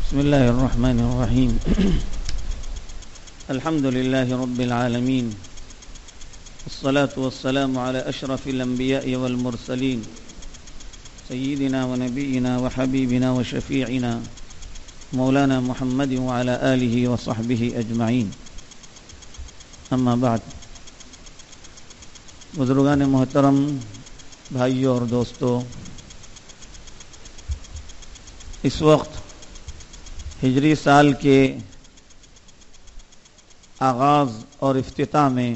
بسم الله الرحمن الرحيم الحمد لله رب العالمين والصلاة والسلام على أشرف الأنبياء والمرسلين سيدنا ونبينا وحبيبنا وشفيعنا مولانا محمد وعلى آله وصحبه أجمعين اما بعد. بزرگان محترم، بھائیوں اور دوستوں، اس وقت ہجری سال کے آغاز اور افتتاح میں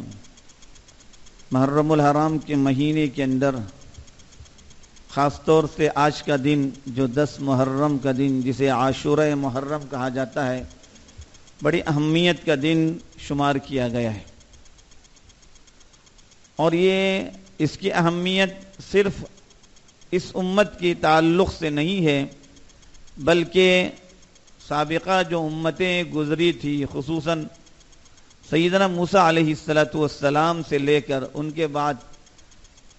محرم الحرام کے مہینے کے اندر خاص طور سے آج کا دن جو 10 محرم کا دن جسے عاشورہ محرم کہا جاتا ہے، بڑی اہمیت کا دن شمار کیا گیا ہے. اور یہ اس کی اہمیت صرف اس امت کی تعلق سے نہیں ہے، بلکہ سابقہ جو امتیں گزری تھی، خصوصاً سیدنا موسیٰ علیہ السلام سے لے کر ان کے بعد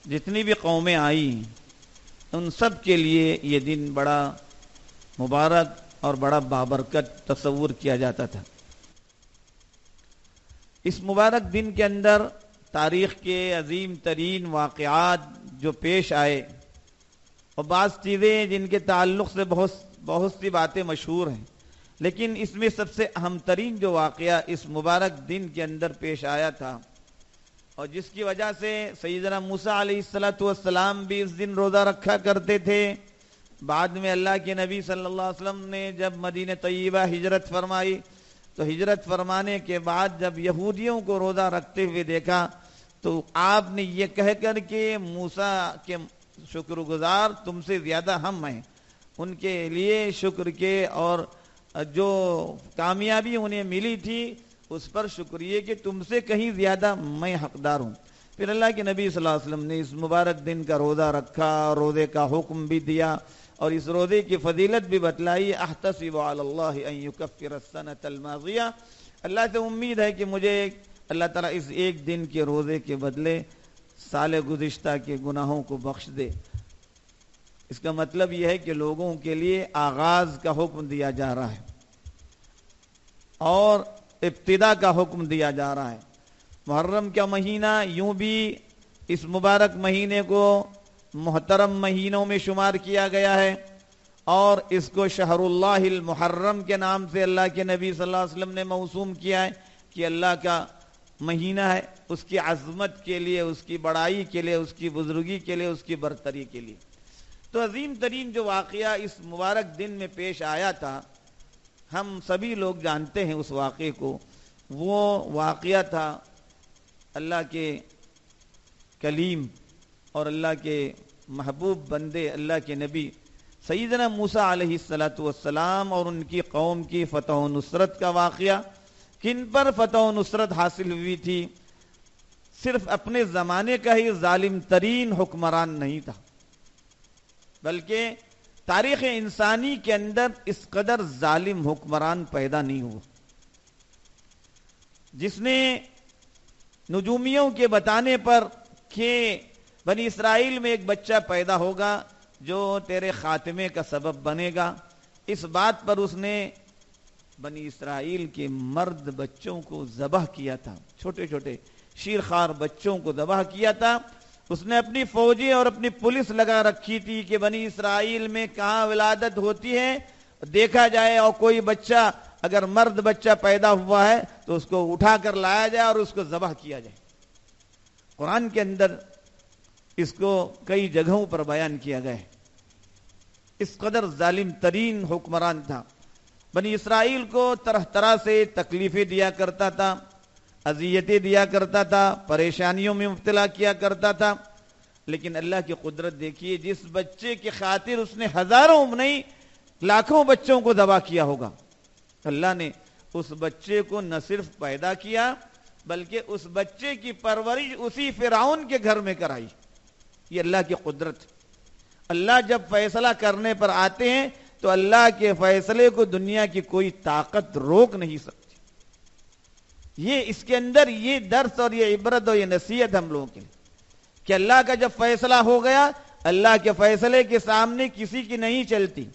جتنی بھی قومیں آئیں، ان سب کے لیے یہ دن بڑا مبارک اور بڑا بابرکت تصور کیا جاتا تھا. اس مبارک دن کے اندر تاریخ کے عظیم ترین واقعات جو پیش آئے، اور بعض چیزیں جن کے تعلق سے بہت سی باتیں مشہور ہیں، لیکن اس میں سب سے اہم ترین جو واقعہ اس مبارک دن کے اندر پیش آیا تھا، اور جس کی وجہ سے سیدنا موسیٰ علیہ السلام بھی اس دن روزہ رکھا کرتے تھے. بعد میں اللہ کے نبی صلی اللہ علیہ وسلم نے جب مدینہ طیبہ ہجرت فرمائی، تو ہجرت فرمانے کے بعد جب یہودیوں کو روزہ رکھتے ہوئے دیکھا، تو آپ نے یہ کہہ کر کہ موسیٰ کے شکر گزار تم سے زیادہ ہم ہیں، ان کے لیے شکر کے اور جو کامیابی انہیں ملی تھی اس پر شکریہ کہ تم سے کہیں زیادہ میں حقدار ہوں. پھر اللہ کے نبی صلی اللہ علیہ وسلم نے اس مبارک دن کا روزہ رکھا، روزے کا حکم بھی دیا اور اس روزے کی فضیلت بھی بتلائی. احتسب علی اللہ ان یکفر السنۃ الماضیہ، اللہ سے امید ہے کہ مجھے اللہ تعالیٰ اس ایک دن کے روزے کے بدلے سال گزشتہ کے گناہوں کو بخش دے. اس کا مطلب یہ ہے کہ لوگوں کے لیے آغاز کا حکم دیا جا رہا ہے اور ابتدا کا حکم دیا جا رہا ہے. محرم کا مہینہ یوں بھی اس مبارک مہینے کو محترم مہینوں میں شمار کیا گیا ہے، اور اس کو شہر اللہ المحرم کے نام سے اللہ کے نبی صلی اللہ علیہ وسلم نے موسوم کیا ہے کہ اللہ کا مہینہ ہے، اس کی عظمت کے لیے، اس کی بڑائی کے لیے، اس کی بزرگی کے لیے، اس کی برتری کے لیے. تو عظیم ترین جو واقعہ اس مبارک دن میں پیش آیا تھا، ہم سبھی لوگ جانتے ہیں اس واقعے کو. وہ واقعہ تھا اللہ کے کلیم اور اللہ کے محبوب بندے، اللہ کے نبی سیدنا موسیٰ علیہ السلام اور ان کی قوم کی فتح و نصرت کا واقعہ. کن پر فتح و نصرت حاصل ہوئی تھی؟ صرف اپنے زمانے کا ہی ظالم ترین حکمران نہیں تھا، بلکہ تاریخ انسانی کے اندر اس قدر ظالم حکمران پیدا نہیں ہوا جس نے نجومیوں کے بتانے پر کہ بنی اسرائیل میں ایک بچہ پیدا ہوگا جو تیرے خاتمے کا سبب بنے گا، اس بات پر اس نے بنی اسرائیل کے مرد بچوں کو ذبح کیا تھا، چھوٹے چھوٹے شیرخوار بچوں کو ذبح کیا تھا. اس نے اپنی فوجیں اور اپنی پولیس لگا رکھی تھی کہ بنی اسرائیل میں کہاں ولادت ہوتی ہے دیکھا جائے، اور کوئی بچہ اگر مرد بچہ پیدا ہوا ہے تو اس کو اٹھا کر لایا جائے اور اس کو ذبح کیا جائے. قرآن کے اندر اس کو کئی جگہوں پر بیان کیا گیا ہے. اس قدر ظالم ترین حکمران تھا. بنی اسرائیل کو طرح طرح سے تکلیفیں دیا کرتا تھا، اذیتیں دیا کرتا تھا، پریشانیوں میں مبتلا کیا کرتا تھا. لیکن اللہ کی قدرت دیکھیے، جس بچے کی خاطر اس نے ہزاروں نہیں لاکھوں بچوں کو ذبح کیا ہوگا، اللہ نے اس بچے کو نہ صرف پیدا کیا بلکہ اس بچے کی پرورش اسی فرعون کے گھر میں کرائی. یہ اللہ کی قدرت. اللہ جب فیصلہ کرنے پر آتے ہیں تو اللہ کے فیصلے کو دنیا کی کوئی طاقت روک نہیں سکتی. یہ اس کے اندر یہ درس اور یہ عبرت اور یہ نصیحت ہم لوگوں کے لیے کہ اللہ کا جب فیصلہ ہو گیا، اللہ کے فیصلے کے سامنے کسی کی نہیں چلتی.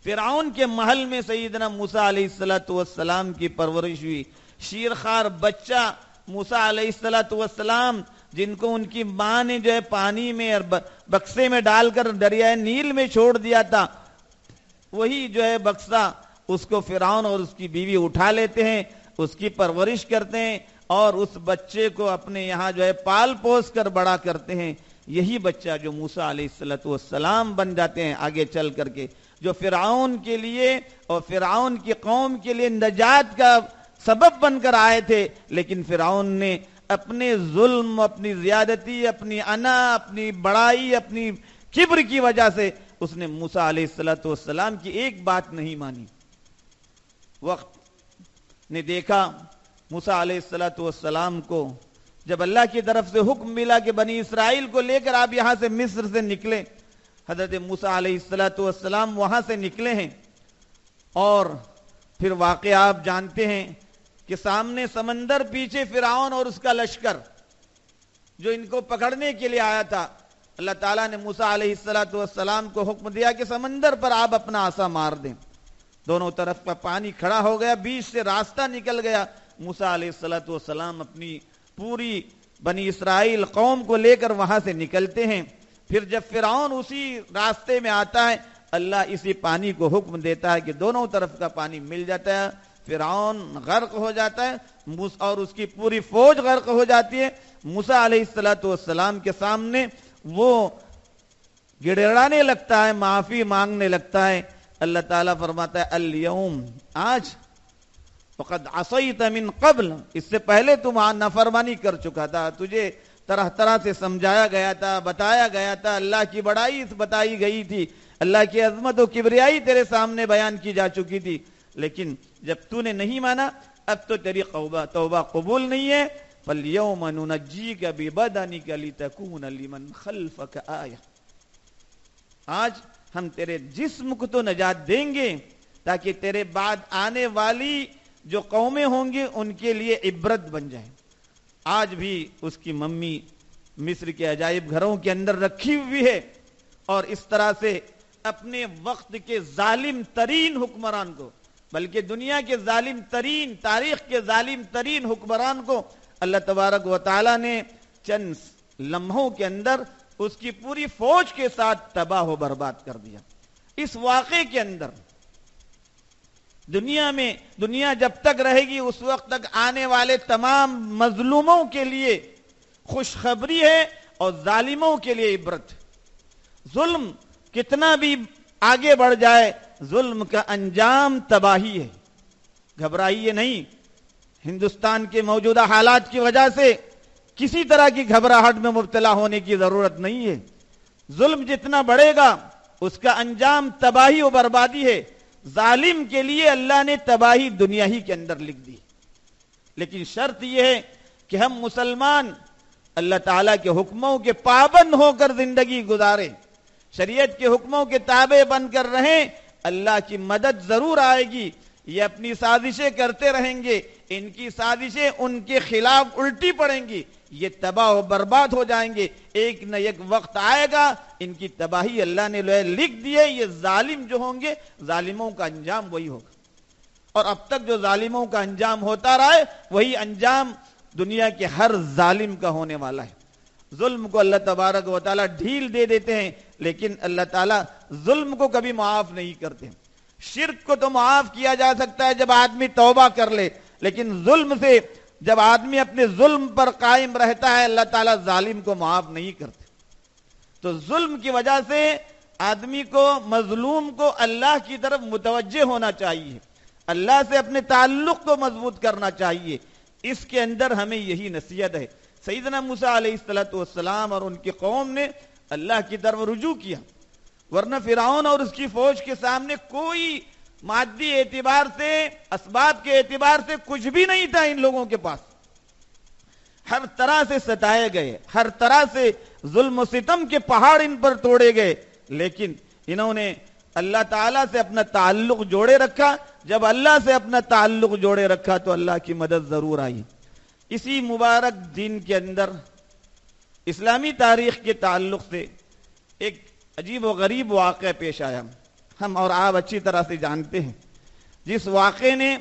فرعون کے محل میں سیدنا موسیٰ علیہ السلام کی پرورش ہوئی. شیرخوار بچہ موسیٰ علیہ السلام جن کو ان کی ماں نے جو ہے پانی میں اور بکسے میں ڈال کر دریائے نیل میں چھوڑ دیا تھا، وہی جو ہے بکسا اس کو فرعون اور اس کی بیوی اٹھا لیتے ہیں، اس کی پرورش کرتے ہیں اور اس بچے کو اپنے یہاں جو ہے پال پوس کر بڑا کرتے ہیں. یہی بچہ جو موسیٰ علیہ السلام بن جاتے ہیں آگے چل کر کے، جو فرعون کے لیے اور فرعون کی قوم کے لیے نجات کا سبب بن کر آئے تھے. لیکن فرعون نے اپنے ظلم، اپنی زیادتی، اپنی انا، اپنی بڑائی، اپنی کبر کی وجہ سے اس نے موسیٰ علیہ السلام کی ایک بات نہیں مانی. وقت نے دیکھا موسیٰ علیہ السلام کو جب اللہ کی طرف سے حکم ملا کہ بنی اسرائیل کو لے کر آپ یہاں سے مصر سے نکلے، حضرت موسیٰ علیہ السلام وہاں سے نکلے ہیں اور پھر واقعہ آپ جانتے ہیں کہ سامنے سمندر، پیچھے فرعون اور اس کا لشکر جو ان کو پکڑنے کے لیے آیا تھا. اللہ تعالیٰ نے موسیٰ علیہ السلام کو حکم دیا کہ سمندر پر آپ اپنا عصا مار دیں. دونوں طرف کا پانی کھڑا ہو گیا، بیچ سے راستہ نکل گیا. موسیٰ علیہ السلام اپنی پوری بنی اسرائیل قوم کو لے کر وہاں سے نکلتے ہیں. پھر جب فرعون اسی راستے میں آتا ہے، اللہ اسی پانی کو حکم دیتا ہے کہ دونوں طرف کا پانی مل جاتا ہے. فرعون غرق ہو جاتا ہے اور اس کی پوری فوج غرق ہو جاتی ہے. موسیٰ علیہ السلام کے سامنے وہ گڑگڑانے لگتا ہے، معافی مانگنے لگتا ہے. اللہ تعالیٰ فرماتا ہے الیوم، آج فقد عصیت من قبل، اس سے پہلے تم نافرمانی کر چکا تھا، تجھے طرح طرح سے سمجھایا گیا تھا، بتایا گیا تھا، اللہ کی بڑائی بتائی گئی تھی، اللہ کی عظمت و کبریائی تیرے سامنے بیان کی جا چکی تھی. لیکن جب تو نے نہیں مانا، اب تو تیری توبہ قبول نہیں ہے. فَالْيَوْمَ نُنَجِّيكَ بِبَدَنِكَ لِتَكُونَ لِمَنْ خَلْفَكَ آیَةً، آج ہم تیرے جسم کو تو نجات دیں گے تاکہ تیرے بعد آنے والی جو قومیں ہوں گی ان کے لیے عبرت بن جائے. آج بھی اس کی ممی مصر کے عجائب گھروں کے اندر رکھی ہوئی ہے اور اس طرح سے اپنے وقت کے ظالم ترین حکمران کو، بلکہ دنیا کے ظالم ترین، تاریخ کے ظالم ترین حکمران کو اللہ تبارک و تعالی نے چند لمحوں کے اندر اس کی پوری فوج کے ساتھ تباہ و برباد کر دیا. اس واقعے کے اندر دنیا جب تک رہے گی اس وقت تک آنے والے تمام مظلوموں کے لیے خوشخبری ہے اور ظالموں کے لیے عبرت. ظلم کتنا بھی آگے بڑھ جائے، ظلم کا انجام تباہی ہے. گھبرائیے نہیں، ہندوستان کے موجودہ حالات کی وجہ سے کسی طرح کی گھبراہٹ میں مبتلا ہونے کی ضرورت نہیں ہے. ظلم جتنا بڑھے گا اس کا انجام تباہی و بربادی ہے. ظالم کے لیے اللہ نے تباہی دنیا ہی کے اندر لکھ دی. لیکن شرط یہ ہے کہ ہم مسلمان اللہ تعالیٰ کے حکموں کے پابند ہو کر زندگی گزاریں، شریعت کے حکموں کے تابع بن کر رہیں. اللہ کی مدد ضرور آئے گی. یہ اپنی سازشیں کرتے رہیں گے، ان کی سازشیں ان کے خلاف الٹی پڑیں گی، یہ تباہ و برباد ہو جائیں گے. ایک نہ ایک وقت آئے گا ان کی تباہی اللہ نے لکھ دی ہے. یہ ظالم جو ہوں گے ظالموں کا انجام وہی ہوگا، اور اب تک جو ظالموں کا انجام ہوتا رہا ہے وہی انجام دنیا کے ہر ظالم کا ہونے والا ہے. ظلم کو اللہ تبارک و تعالیٰ ڈھیل دے دیتے ہیں لیکن اللہ تعالیٰ ظلم کو کبھی معاف نہیں کرتے. شرک کو تو معاف کیا جا سکتا ہے جب آدمی توبہ کر لے، لیکن ظلم سے جب آدمی اپنے ظلم پر قائم رہتا ہے اللہ تعالیٰ ظالم کو معاف نہیں کرتے. تو ظلم کی وجہ سے آدمی کو، مظلوم کو اللہ کی طرف متوجہ ہونا چاہیے، اللہ سے اپنے تعلق کو مضبوط کرنا چاہیے. اس کے اندر ہمیں یہی نصیحت ہے. سیدنا موسیٰ علیہ السلام اور ان کی قوم نے اللہ کی طرف رجوع کیا، ورنہ فرعون اور اس کی فوج کے سامنے کوئی مادی اعتبار سے، اسباب کے اعتبار سے کچھ بھی نہیں تھا. ان لوگوں کے پاس ہر طرح سے ستائے گئے، ہر طرح سے ظلم و ستم کے پہاڑ ان پر توڑے گئے، لیکن انہوں نے اللہ تعالیٰ سے اپنا تعلق جوڑے رکھا. جب اللہ سے اپنا تعلق جوڑے رکھا تو اللہ کی مدد ضرور آئی. اسی مبارک دن کے اندر اسلامی تاریخ کے تعلق سے ایک عجیب و غریب واقعہ پیش آیا. ہم اور آپ اچھی طرح سے جانتے ہیں، جس واقعے نے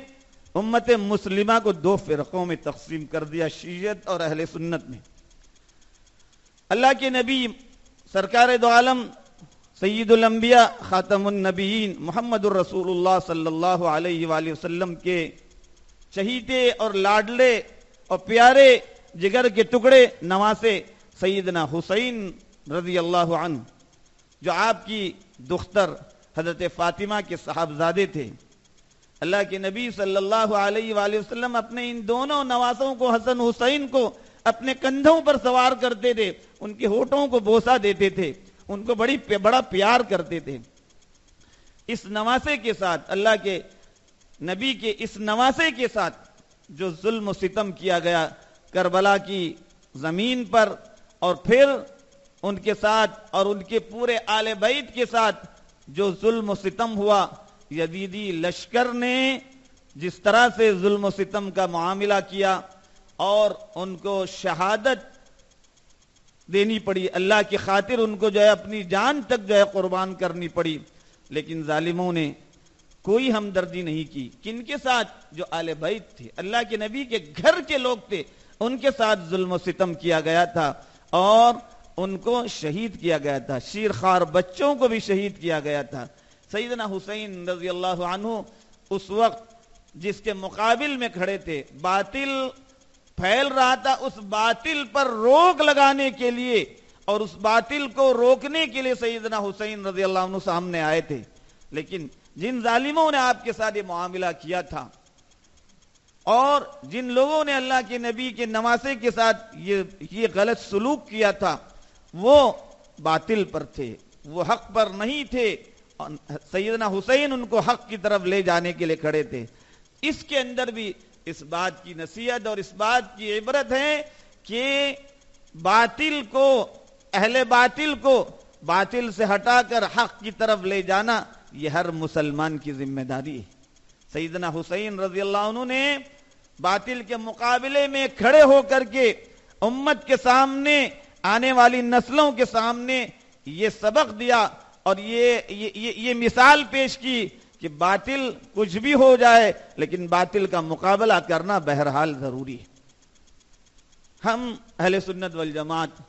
امت مسلمہ کو دو فرقوں میں تقسیم کر دیا، شیعت اور اہل سنت میں۔ اللہ کے نبی سرکار دو عالم سید الانبیاء خاتم النبیین محمد الرسول اللہ صلی اللہ علیہ وآلہ وسلم کے چہیتے اور لاڈلے اور پیارے جگر کے ٹکڑے نواسے سیدنا حسین رضی اللہ عنہ، جو آپ کی دختر حضرت فاطمہ کے صاحبزادے تھے۔ اللہ کے نبی صلی اللہ علیہ وآلہ وسلم اپنے ان دونوں نواسوں کو، حسن حسین کو، اپنے کندھوں پر سوار کرتے تھے، ان کے ہونٹوں کو بوسہ دیتے تھے، ان کو بڑا پیار کرتے تھے۔ اس نواسے کے ساتھ، اللہ کے نبی کے اس نواسے کے ساتھ جو ظلم و ستم کیا گیا کربلا کی زمین پر، اور پھر ان کے ساتھ اور ان کے پورے آل بیت کے ساتھ جو ظلم و ستم ہوا، یزیدی لشکر نے جس طرح سے ظلم و ستم کا معاملہ کیا اور ان کو شہادت دینی پڑی، اللہ کی خاطر ان کو جو ہے اپنی جان تک جو ہے قربان کرنی پڑی، لیکن ظالموں نے کوئی ہمدردی نہیں کی۔ کن کے ساتھ؟ جو آل بیت تھے، اللہ کے نبی کے گھر کے لوگ تھے، ان کے ساتھ ظلم و ستم کیا گیا تھا اور ان کو شہید کیا گیا تھا، شیرخوار بچوں کو بھی شہید کیا گیا تھا۔ سیدنا حسین رضی اللہ عنہ اس وقت جس کے مقابل میں کھڑے تھے، باطل پھیل رہا تھا، اس باطل پر روک لگانے کے لیے اور اس باطل کو روکنے کے لیے سیدنا حسین رضی اللہ عنہ سامنے آئے تھے، لیکن جن ظالموں نے آپ کے ساتھ یہ معاملہ کیا تھا اور جن لوگوں نے اللہ کے نبی کے نواسے کے ساتھ یہ غلط سلوک کیا تھا، وہ باطل پر تھے، وہ حق پر نہیں تھے۔ سیدنا حسین ان کو حق کی طرف لے جانے کے لیے کھڑے تھے۔ اس کے اندر بھی اس بات کی نصیحت اور اس بات کی عبرت ہے کہ باطل کو، اہل باطل کو باطل سے ہٹا کر حق کی طرف لے جانا یہ ہر مسلمان کی ذمہ داری ہے۔ سیدنا حسین رضی اللہ عنہ نے باطل کے مقابلے میں کھڑے ہو کر کے امت کے سامنے، آنے والی نسلوں کے سامنے یہ سبق دیا اور یہ مثال پیش کی کہ باطل کچھ بھی ہو جائے لیکن باطل کا مقابلہ کرنا بہرحال ضروری ہے۔ ہم اہل سنت والجماعت